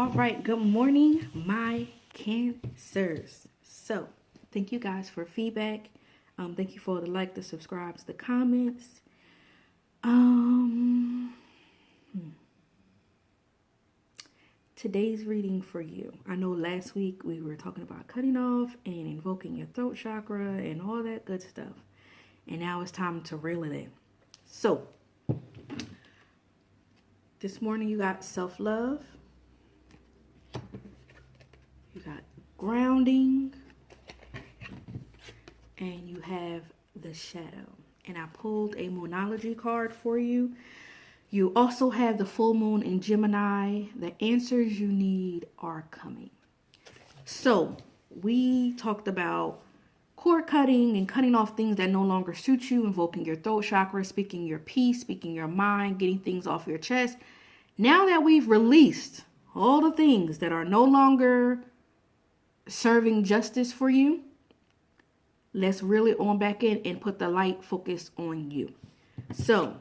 All right, good morning, my Cancers. So, thank you guys for feedback. Thank you for the like, the subscribes, the comments. Today's reading for you. I know last week we were talking about cutting off and invoking your throat chakra and all that good stuff. And now it's time to reel it in. So, this morning you got self-love. You got grounding. And you have the shadow. And I pulled a Moonology card for you. You also have the full moon in Gemini. The answers you need are coming. So, we talked about cord cutting and cutting off things that no longer suit you, invoking your throat chakra, speaking your peace, speaking your mind, getting things off your chest. Now that we've released all the things that are no longer serving justice for you, let's reel it on back in and put the light focus on you. So,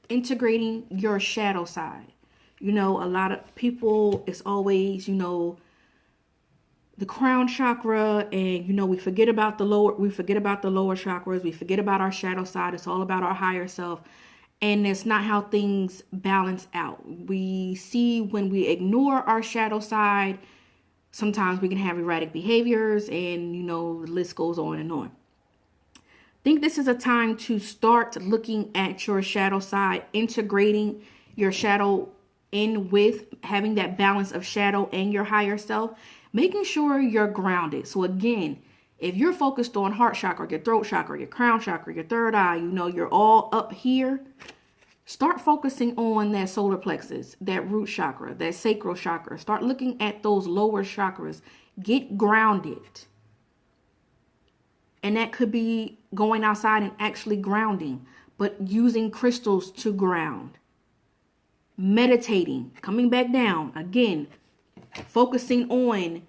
integrating your shadow side. You know, a lot of people, it's always, the crown chakra, and we forget about the lower chakras, we forget about our shadow side. It's all about our higher self. And it's not how things balance out. We see when we ignore our shadow side, sometimes we can have erratic behaviors, and the list goes on and on. I think this is a time to start looking at your shadow side, integrating your shadow in with having that balance of shadow and your higher self, making sure you're grounded. So again, if you're focused on heart chakra, your throat chakra, your crown chakra, your third eye, you're all up here, start focusing on that solar plexus, that root chakra, that sacral chakra. Start looking at those lower chakras. Get grounded. And that could be going outside and actually grounding, but using crystals to ground. Meditating, coming back down. Again, focusing on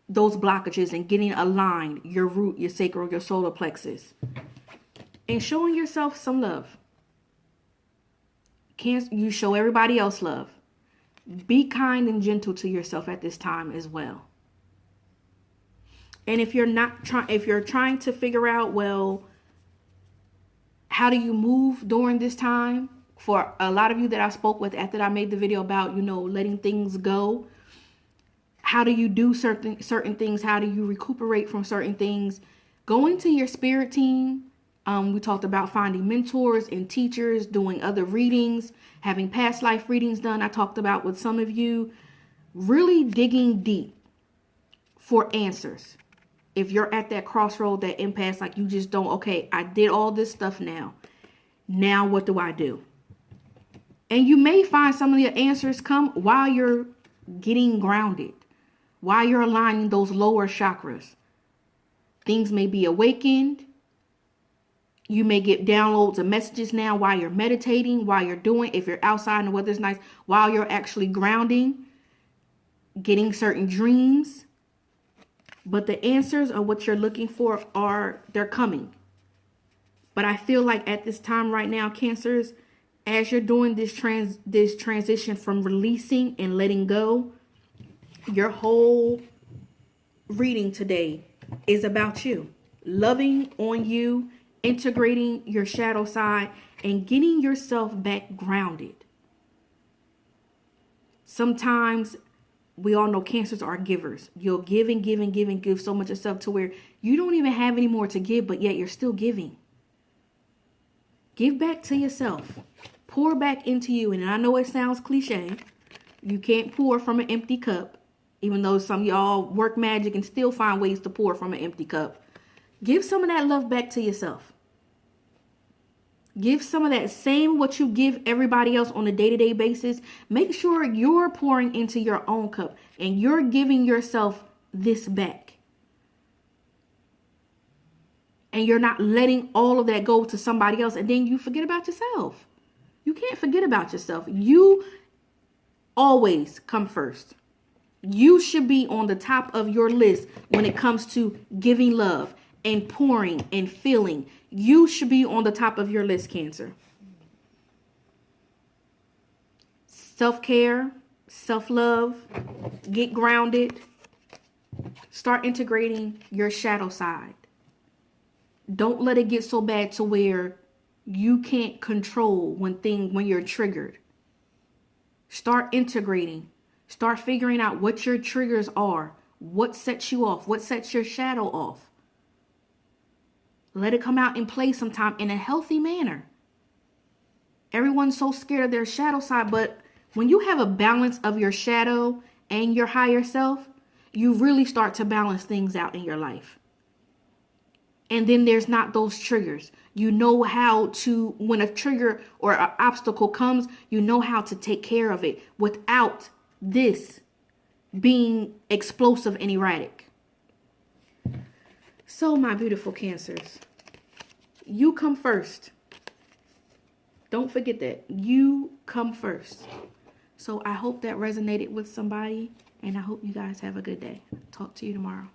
those blockages and getting aligned, your root, your sacral, your solar plexus. And showing yourself some love. You show everybody else love. Be kind and gentle to yourself at this time as well. And if you're trying to figure out, well, how do you move during this time? For a lot of you that I spoke with after I made the video about, letting things go. How do you do certain things? How do you recuperate from certain things? Going to your spirit team. We talked about finding mentors and teachers, doing other readings, having past life readings done. I talked about with some of you, really digging deep for answers. If you're at that crossroad, that impasse, like you just don't, okay, I did all this stuff now. Now what do I do? And you may find some of the answers come while you're getting grounded, while you're aligning those lower chakras. Things may be awakened. You may get downloads of messages now while you're meditating, while you're doing, if you're outside and the weather's nice, while you're actually grounding, getting certain dreams. But the answers are what you're looking for they're coming. But I feel like at this time right now, Cancers, as you're doing this transition from releasing and letting go, your whole reading today is about you. Loving on you, integrating your shadow side, and getting yourself back grounded. Sometimes we all know Cancers are givers. You'll give and give and give and give so much of yourself to where you don't even have any more to give, but yet you're still giving. Give back to yourself. Pour back into you. And I know it sounds cliche. You can't pour from an empty cup, even though some of y'all work magic and still find ways to pour from an empty cup. Give some of that love back to yourself. Give some of that same what you give everybody else on a day-to-day basis. Make sure you're pouring into your own cup and you're giving yourself this back. And you're not letting all of that go to somebody else and then you forget about yourself. You can't forget about yourself. You always come first. You should be on the top of your list when it comes to giving love and pouring and feeling. You should be on the top of your list, Cancer. Self-care, self-love, get grounded, start integrating your shadow side. Don't let it get so bad to where you can't control when you're triggered. Start integrating. Start figuring out what your triggers are. What sets you off? What sets your shadow off? Let it come out and play sometime in a healthy manner. Everyone's so scared of their shadow side, but when you have a balance of your shadow and your higher self, you really start to balance things out in your life. And then there's not those triggers. You know how to, when a trigger or an obstacle comes, you know how to take care of it without this being explosive and erratic. So my beautiful Cancers, you come first. Don't forget that. You come first. So I hope that resonated with somebody, and I hope you guys have a good day. Talk to you tomorrow.